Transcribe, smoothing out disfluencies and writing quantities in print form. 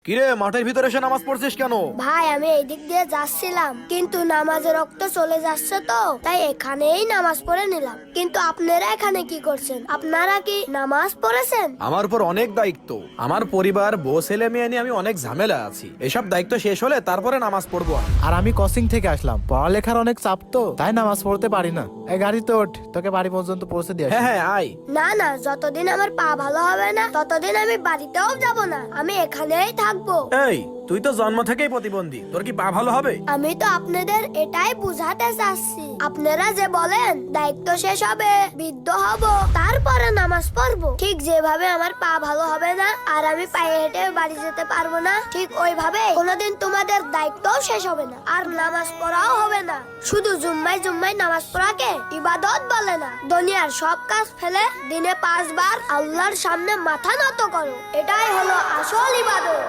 কিরে, মাঠের ভিতরে এসে নামাজ পড়ছিস কেন? ভাই আমি এই দিক দিয়ে যাচ্ছিলাম, কিন্তু নামাজের রক্ত চলে যাচ্ছে তো তাই এখানেই নামাজ পড়ে নিলাম। কিন্তু আপনারা এখানে কি করছেন? আপনারা কি নামাজ পড়েছেন? আমার উপর অনেক দায়িত্ব, আমার পরিবার, বউ, ছেলে মেয়ে নিয়ে আমি অনেক ঝামেলা আছি। এসব দায়িত্ব শেষ হলে তারপরে নামাজ পড়বো। আর আমি কোচিং থেকে আসলাম, পড়ালেখার অনেক চাপ তো তাই নামাজ পড়তে পারি না। এই গাড়িতে ওঠ, তোকে বাড়ি পর্যন্ত পৌঁছে দিয়ে আসি। হ্যাঁ হ্যাঁ, আয়। না না, যতদিন আমার পা ভালো হবে না ততদিন আমি বাড়িতেও যাব না, আমি এখানেই থাকবো। এই, তুই তো জন্ম থেকেই প্রতিবন্ধী, তোর কি পা ভালো হবে? আমি তো আপনাদের এটাই বুঝাতে চাচ্ছি, আপনারা যে বলেন দায়িত্ব শেষ হবে, বৃদ্ধ হব, তারপরে নামাজ পড়বো, ঠিক যেভাবে আমার পা ভালো হবে না আর আমি পায়ে হেঁটে বাড়ি যেতে পারবো না, ঠিক ওইভাবে কোনোদিন তোমাদের দায়িত্বও শেষ হবে না আর নামাজ পড়াও হবে না। শুধু জুম্মায় জুম্মায় নামাজ পড়াকে ইবাদত বলে না। দুনিয়ার সব কাজ ফেলে দিনে 5 বার আল্লাহর সামনে মাথা নত করো, এটাই হলো আসল ইবাদত।